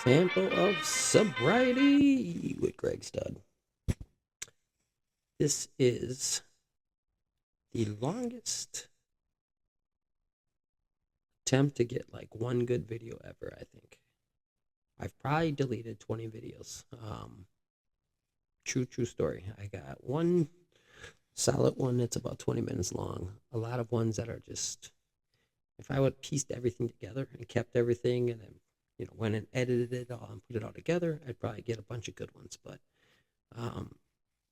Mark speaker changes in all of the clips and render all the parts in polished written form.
Speaker 1: Sample of Sobriety with Greg Stud. This is the longest attempt to get like one good video ever, I think. I've probably deleted 20 videos. True story. I got one solid one that's about 20 minutes long. A lot of ones that are just, if I would pieced everything together and kept everything and then, went and edited it all and put it all together, I'd probably get a bunch of good ones. But um,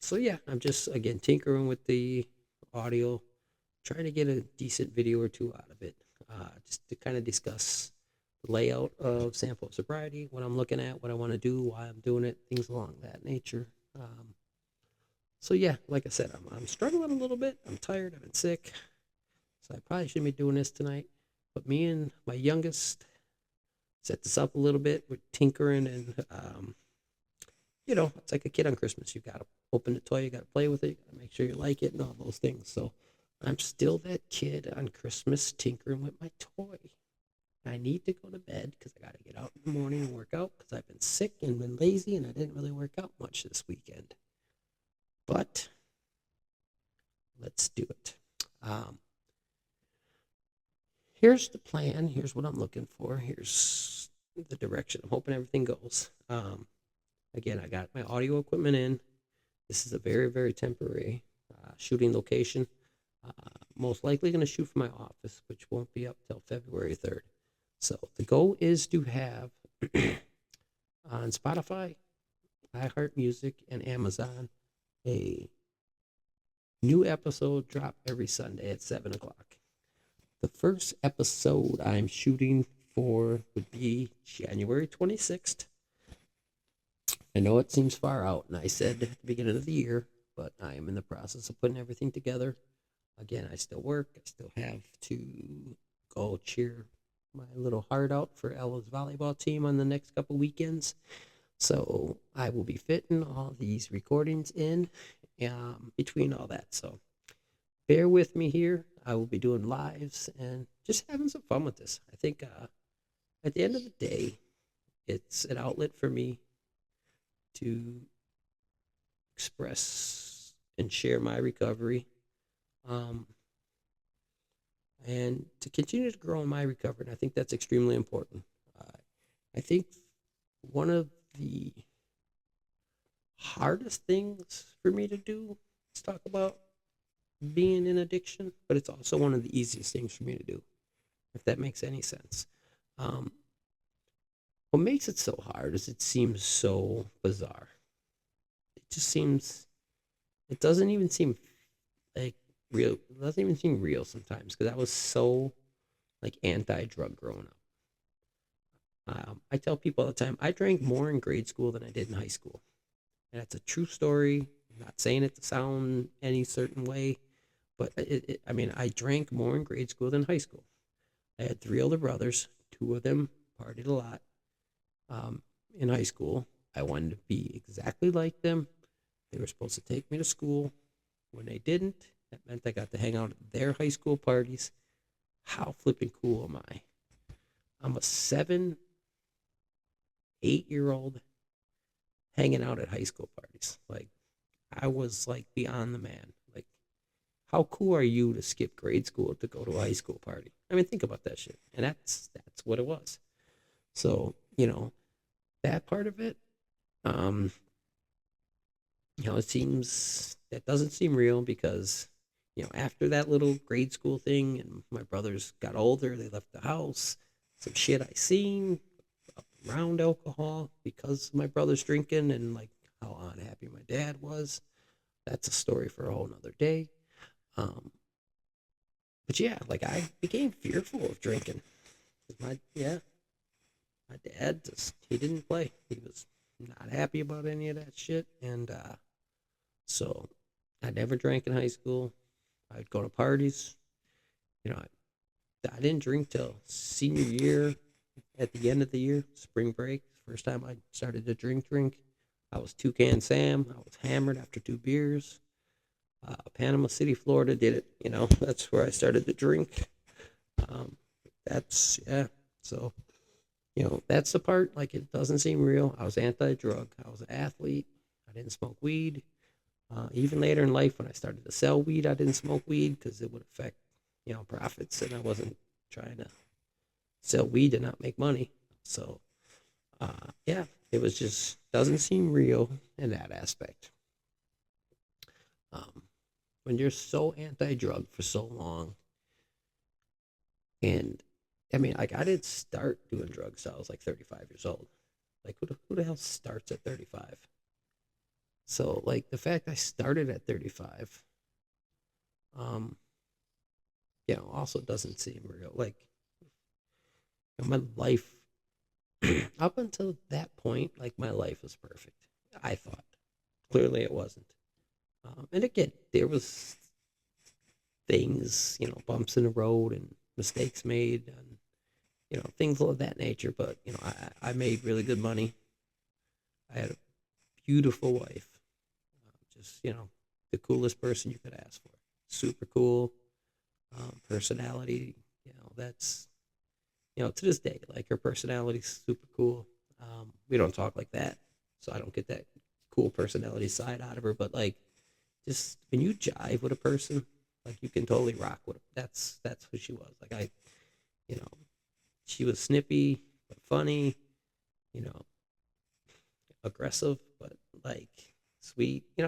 Speaker 1: so yeah, I'm just again tinkering with the audio, trying to get a decent video or two out of it, just to kind of discuss the layout of Sample of Sobriety, what I'm looking at, what I want to do, why I'm doing it, things along that nature. So yeah, like I said, I'm struggling a little bit. I'm tired. I've been sick, so I probably shouldn't be doing this tonight. But me and my youngest set this up a little bit. We're tinkering and it's like a kid on Christmas. You gotta open the toy, you gotta play with it, you gotta make sure you like it, and all those things. So I'm still that kid on Christmas tinkering with my toy. I need to go to bed because I gotta get out in the morning and work out because I've been sick and been lazy and I didn't really work out much this weekend. But let's do it. Um, Here's the plan. Here's what I'm looking for. Here's the direction. I'm hoping everything goes. Again, I got my audio equipment in. This is a very temporary shooting location. Most likely going to shoot from my office, which won't be up till February 3rd. So the goal is to have on Spotify, iHeartMusic, and Amazon a new episode drop every Sunday at 7 o'clock. The first episode I'm shooting for would be January 26th. I know it seems far out, and I said at the beginning of the year, but I am in the process of putting everything together. Again, I still work. I still have to go cheer my little heart out for Ella's volleyball team on the next couple weekends. So I will be fitting all these recordings in between all that. So bear with me here. I will be doing lives and just having some fun with this. I think at the end of the day, it's an outlet for me to express and share my recovery, and to continue to grow in my recovery. And I think that's extremely important. I think one of the hardest things for me to do is talk about being in addiction, but it's also one of the easiest things for me to do, if that makes any sense. Um, what makes it so hard is it seems so bizarre. It just seems, it doesn't even seem like real. It doesn't even seem real sometimes because I was so like anti-drug growing up. I tell people all the time I drank more in grade school than I did in high school, and that's a true story. I'm not saying it to sound any certain way, but I mean, I drank more in grade school than high school. I had three older brothers. Two of them partied a lot. In high school, I wanted to be exactly like them. They were supposed to take me to school. When they didn't, that meant I got to hang out at their high school parties. How flipping cool am I? I'm a 8-year old hanging out at high school parties. Like, I was like beyond the man. Like, how cool are you to skip grade school to go to a high school party? I mean, think about that shit. And that's what it was. So, that part of it, um, it seems that doesn't seem real because, after that little grade school thing and my brothers got older, they left the house. Some shit I seen around alcohol because of my brother's drinking and like how unhappy my dad was. That's a story for a whole nother day. Um, but yeah, like I became fearful of drinking. My dad just he didn't play. He was not happy about any of that shit, and so I never drank in high school. I'd go to parties. I didn't drink till senior year. At the end of the year, spring break, first time I started to drink. I was Toucan Sam. I was hammered after 2 beers. Panama City, Florida did it. That's where I started to drink. Um, that's, yeah. So, That's the part, like, it doesn't seem real. I was anti-drug. I was an athlete. I didn't smoke weed. Even later in life, when I started to sell weed, I didn't smoke weed because it would affect, profits, and I wasn't trying to sell weed to not make money. So, yeah, it was just doesn't seem real in that aspect. Um, when you're so anti-drug for so long, and I mean, like, I didn't start doing drugs till I was like 35 years old. Like, who the hell starts at 35? So, like, the fact I started at 35, um, also doesn't seem real. Like, my life, up until that point, like, my life was perfect. I thought. Clearly it wasn't. And again, there was things, bumps in the road and mistakes made and, things of that nature. But, I made really good money. I had a beautiful wife. Just, the coolest person you could ask for. Super cool. Personality, that's, to this day, like, her personality's super cool. We don't talk like that, so I don't get that cool personality side out of her. But, like, just when you jive with a person, like, you can totally rock with her. That's who she was. Like, you know, she was snippy but funny, you know, aggressive but, like, sweet. She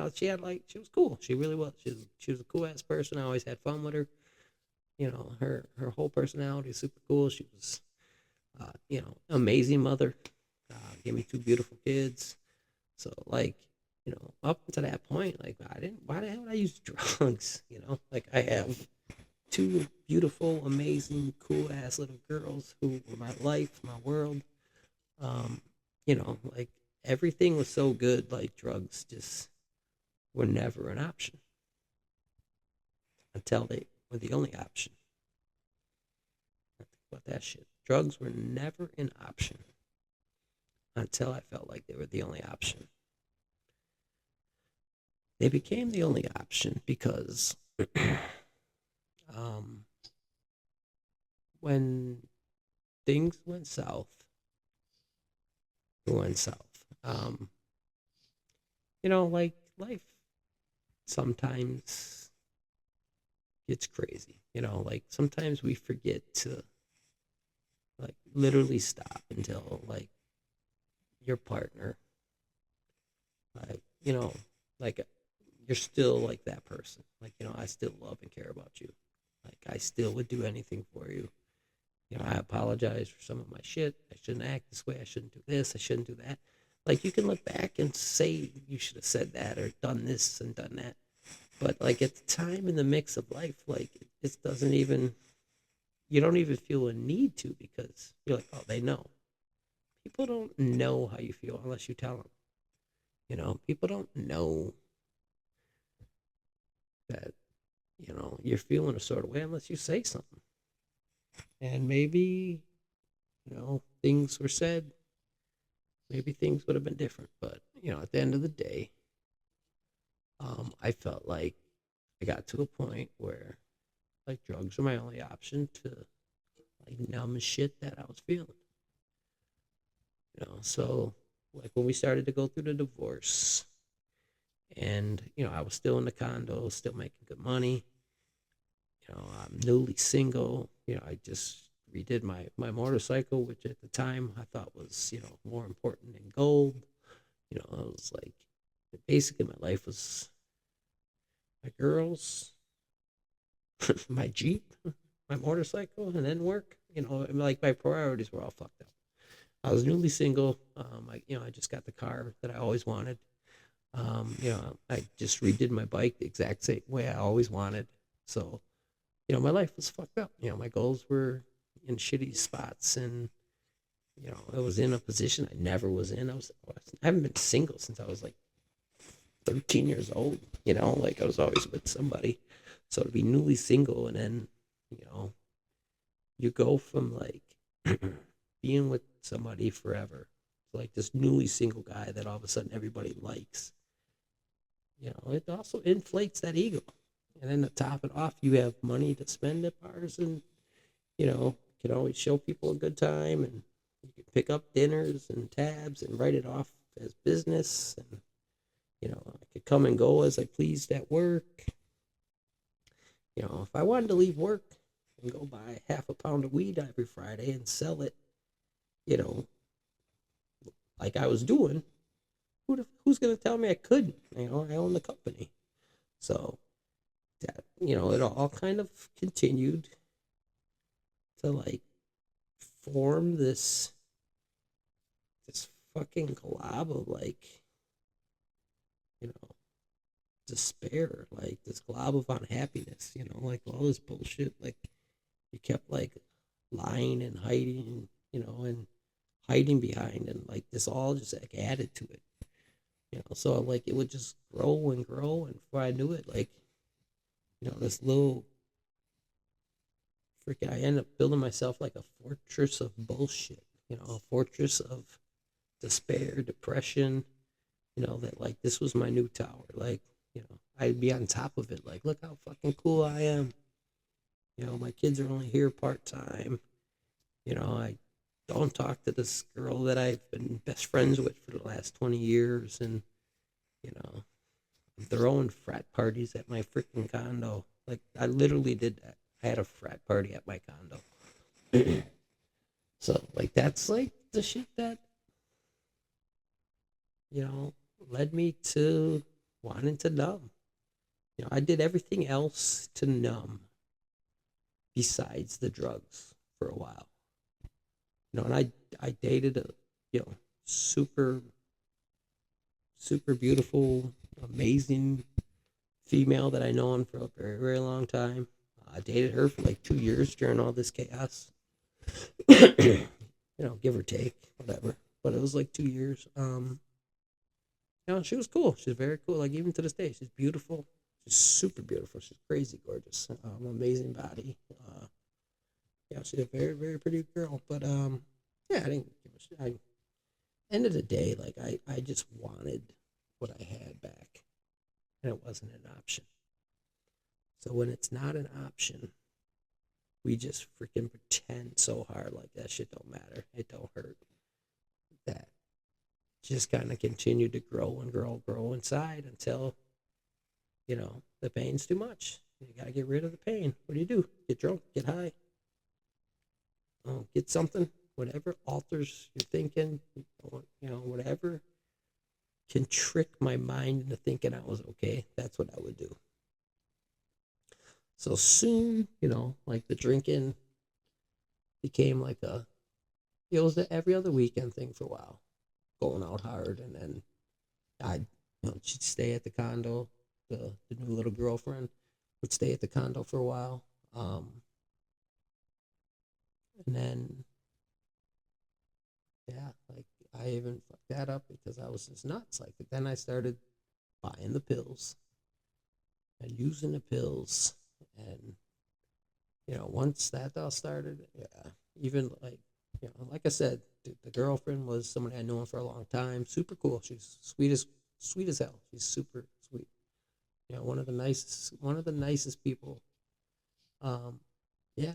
Speaker 1: was cool. She really was. She was a cool ass person. I always had fun with her. Her whole personality is super cool. She was, amazing mother. Gave me two beautiful kids. So, like, up until that point, like, I didn't. Why the hell would I use drugs? Like, I have two beautiful, amazing, cool ass little girls who were my life, my world. Like, everything was so good. Like, drugs just were never an option until they were the only option. Think about that shit. Drugs were never an option until I felt like they were the only option. They became the only option because um, when things went south, it went south. Like, life sometimes gets crazy. Like, sometimes we forget to, like, literally stop until, like, your partner, like, like, you're still like that person. Like, I still love and care about you. Like, I still would do anything for you. I apologize for some of my shit. I shouldn't act this way. I shouldn't do this. I shouldn't do that. Like, you can look back and say you should have said that or done this and done that. But, like, at the time in the mix of life, like, it doesn't even, you don't even feel a need to, because you're like, oh, they know. People don't know how you feel unless you tell them. People don't know that, you're feeling a sort of way unless you say something. And maybe, things were said, maybe things would have been different. But, at the end of the day, I felt like I got to a point where, like, drugs were my only option to, like, numb shit that I was feeling. So, like, when we started to go through the divorce, and, I was still in the condo, still making good money. I'm newly single. I just redid my motorcycle, which at the time I thought was, more important than gold. I was like, basically my life was my girls, my Jeep, my motorcycle, and then work. Like, my priorities were all fucked up. I was newly single. I just got the car that I always wanted. I just redid my bike the exact same way I always wanted. So, my life was fucked up. My goals were in shitty spots, and, I was in a position I never was in. I haven't been single since I was like 13 years old. Like, I was always with somebody. So to be newly single, and then, you know, you go from, like, being with somebody forever to, like, this newly single guy that all of a sudden everybody likes. It also inflates that ego. And then to top it off, you have money to spend at bars, and, can always show people a good time. And, You can pick up dinners and tabs and write it off as business. And, I could come and go as I pleased at work. If I wanted to leave work and go buy half a pound of weed every Friday and sell it, you know, like I was doing, who's going to tell me I couldn't? I own the company. So, that, it all kind of continued to like form this fucking glob of like, you know, despair, like this glob of unhappiness, like all this bullshit. Like you kept like lying and hiding, and hiding behind, and like this all just like added to it, So like it would just grow and grow, and before I knew it, like this little freaking, I ended up building myself like a fortress of bullshit, a fortress of despair, depression, that like this was my new tower. Like, I'd be on top of it. Like, look how fucking cool I am. My kids are only here part time. I don't talk to this girl that I've been best friends with for the last 20 years. And, you know, I'm throwing frat parties at my freaking condo. Like, I literally did that. I had a frat party at my condo. So, like, that's like the shit that, you know, led me to wanting to numb. I did everything else to numb besides the drugs for a while. And I dated a, super, super beautiful, amazing female that I known for a very, very long time. I dated her for like 2 years during all this chaos. Give or take, whatever. But it was like 2 years. She was cool. She's very cool. Like even to this day, she's beautiful. She's super beautiful. She's crazy gorgeous. Amazing body. She's a very, very pretty girl. But yeah, I didn't give a shit. End of the day, like I just wanted what I had back, and it wasn't an option. So when it's not an option, we just freaking pretend so hard like that shit don't matter. It don't hurt. That just kind of continued to grow and grow inside until, the pain's too much. You got to get rid of the pain. What do? Get drunk, get high, get something, whatever alters your thinking, whatever can trick my mind into thinking I was okay. That's what I would do. So soon, like the drinking became like it was the every other weekend thing for a while, going out hard. And then she'd stay at the condo. The new little girlfriend would stay at the condo for a while. And then, yeah, like I even fucked that up because I was just nuts. Like, then I started buying the pills and using the pills. And, once that all started, yeah, even like, like I said, the girlfriend was somebody I known for a long time. Super cool. She's sweet as hell. She's super sweet. One of the nicest people. Um, yeah,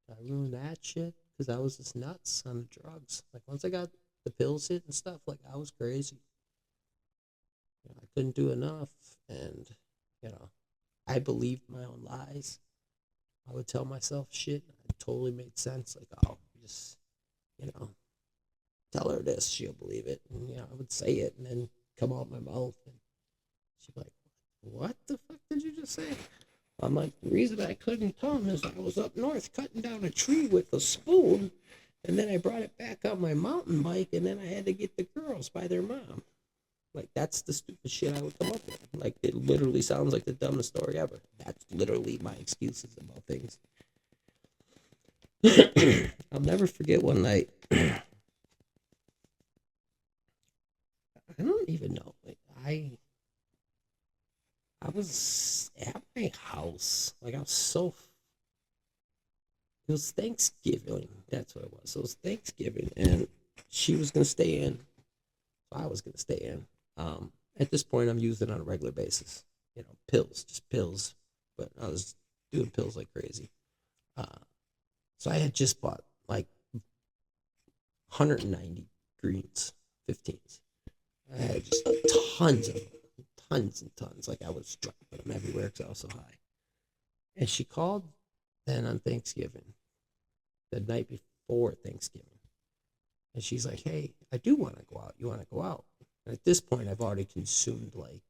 Speaker 1: I ruined that shit because I was just nuts on the drugs. Like once I got the pills hit and stuff, like I was crazy. I couldn't do enough, and you know, I believed my own lies. I would tell myself shit. It totally made sense. Like, oh, just you know, tell her this, she'll believe it. And I would say it, and then come out my mouth, and she'd be like, "What the fuck did you just say?" I'm like, the reason I couldn't come is I was up north cutting down a tree with a spoon, and then I brought it back on my mountain bike, and then I had to get the girls by their mom. Like, that's the stupid shit I would come up with. Like, it literally sounds like the dumbest story ever. That's literally my excuses about things. I'll never forget one night. I don't even know. Like, I was at my house. Like, I was so. It was Thanksgiving. That's what it was. So it was Thanksgiving, and she was gonna stay in. I was gonna stay in. At this point, I'm using it on a regular basis. Pills, just pills. But I was doing pills like crazy. Uh, so I had just bought like 190 greens, 15s. I had just tons of them, tons and tons. Like I was dropping them everywhere because I was so high. And she called then on Thanksgiving, the night before Thanksgiving. And she's like, hey, I do want to go out. You want to go out? And at this point, I've already consumed like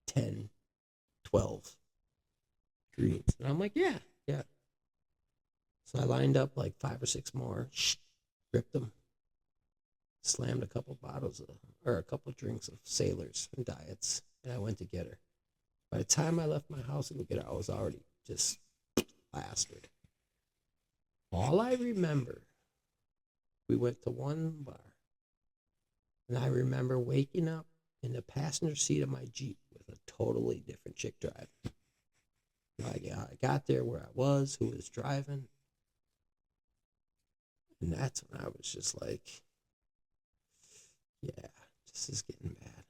Speaker 1: 10, 12 greens. And I'm like, yeah, yeah. So I lined up like 5 or 6 more, ripped them, slammed a couple bottles of, or a couple drinks of Sailors and Diets, and I went to get her. By the time I left my house to go get her, I was already just plastered. All I remember, we went to one bar, and I remember waking up in the passenger seat of my Jeep with a totally different chick driving. I got there where I was, who was driving, and that's when I was just like, yeah, this is getting bad.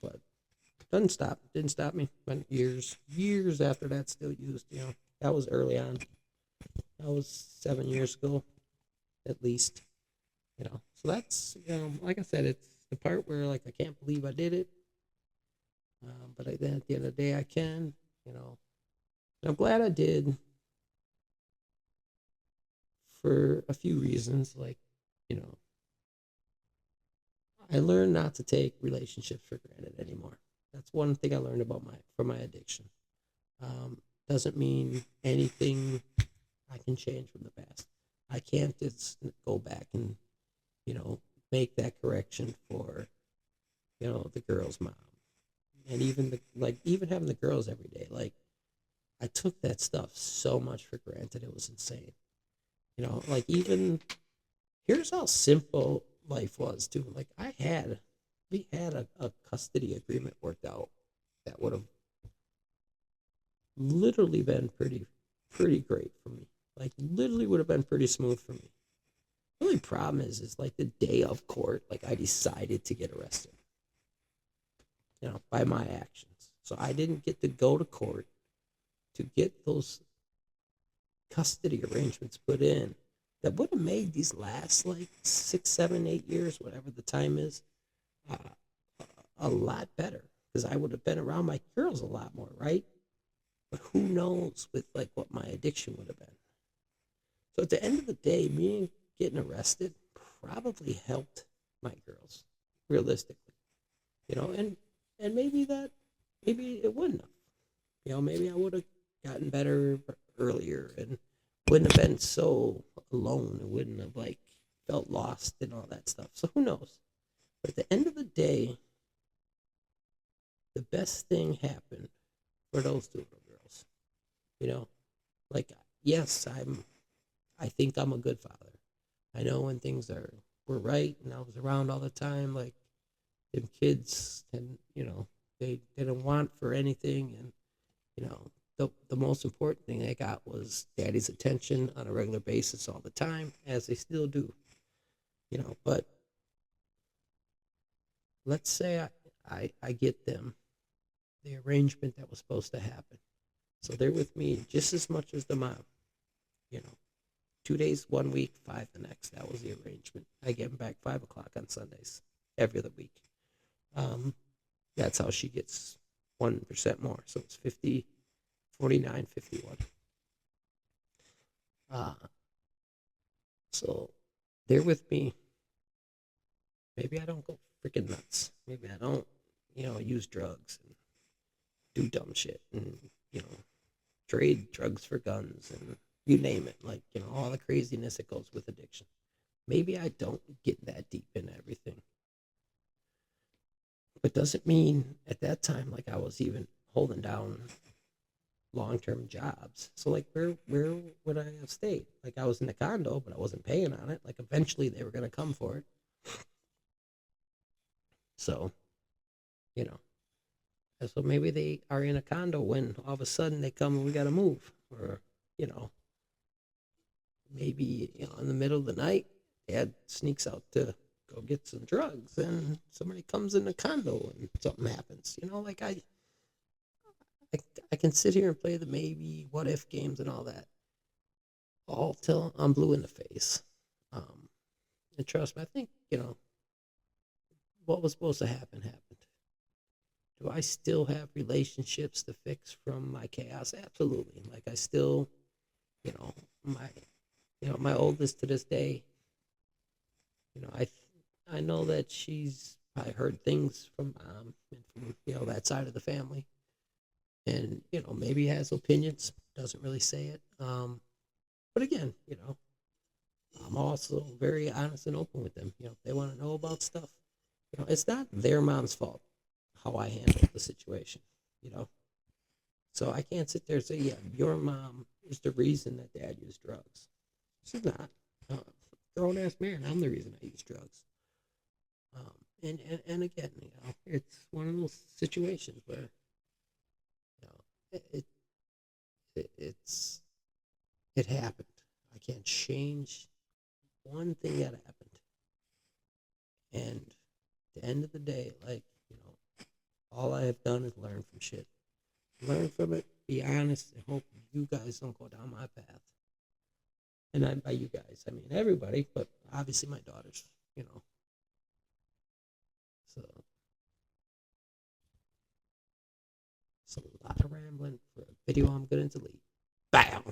Speaker 1: But didn't stop me. Went years after that, still used, that was early on. That was 7 years ago, at least, So that's, like I said, it's the part where, like, I can't believe I did it. But then at the end of the day, I can, And I'm glad I did for a few reasons. Like, I learned not to take relationships for granted anymore. That's one thing I learned from my addiction. Doesn't mean anything I can change from the past. I can't just go back and, make that correction for, the girl's mom. And even having the girls every day. Like, I took that stuff so much for granted. It was insane. Like, even here's how simple life was too. Like, we had a custody agreement worked out that would have literally been pretty great for me. Like, literally would have been pretty smooth for me. The only problem is like the day of court, like I decided to get arrested, by my actions. So I didn't get to go to court to get those custody arrangements put in that would have made these last like 6, 7, 8 years, whatever the time is, uh, a lot better because I would have been around my girls a lot more, right? But who knows with like what my addiction would have been. So at the end of the day, me getting arrested probably helped my girls, realistically, and maybe it wouldn't have, maybe I would have gotten better earlier and wouldn't have been so alone and wouldn't have like felt lost and all that stuff. So who knows? But at the end of the day, the best thing happened for those two little girls. Like, yes, I think I'm a good father. I know when things were right and I was around all the time, like them kids and they didn't want for anything, and the most important thing they got was daddy's attention on a regular basis all the time, as they still do. But let's say I get them the arrangement that was supposed to happen. So they're with me just as much as the mom, you know. 2 days, 1 week, 5 the next. That was the arrangement. I get them back 5 o'clock on Sundays every other week. That's how she gets 1% more. So it's 50, 49, 51. So they're with me. Maybe I don't go freaking nuts. Maybe I don't, use drugs and do dumb shit and, trade drugs for guns and you name it. Like, all the craziness that goes with addiction. Maybe I don't get that deep in everything. But doesn't mean at that time, like, I was even holding down long-term jobs. So, like, where would I have stayed? Like, I was in a condo, but I wasn't paying on it. Like, eventually they were going to come for it. So, you know, and so maybe they are in a condo when all of a sudden they come and we got to move. Or, maybe, in the middle of the night, dad sneaks out to go get some drugs and somebody comes in the condo and something happens. Like I can sit here and play the maybe what if games and all that all till I'm blue in the face. Um, and trust me, I think, what was supposed to happen happened. Do I still have relationships to fix from my chaos? Absolutely. Like I still, you know, my my oldest to this day, I know that she's probably heard things from mom and from, that side of the family. And, maybe has opinions, doesn't really say it. But again, I'm also very honest and open with them. If they want to know about stuff, it's not their mom's fault how I handled the situation, you know. So I can't sit there and say, yeah, your mom is the reason that dad used drugs. She's not. Uh, Grown ass man, I'm the reason I use drugs. And again, it's one of those situations where it, it's it happened. I can't change one thing that happened. And at the end of the day, like, all I have done is learn from shit. Learn from it, be honest, and hope you guys don't go down my path. And by you guys, I mean everybody, but obviously my daughters, you know. So it's a lot of rambling for a video I'm going to delete. Bam!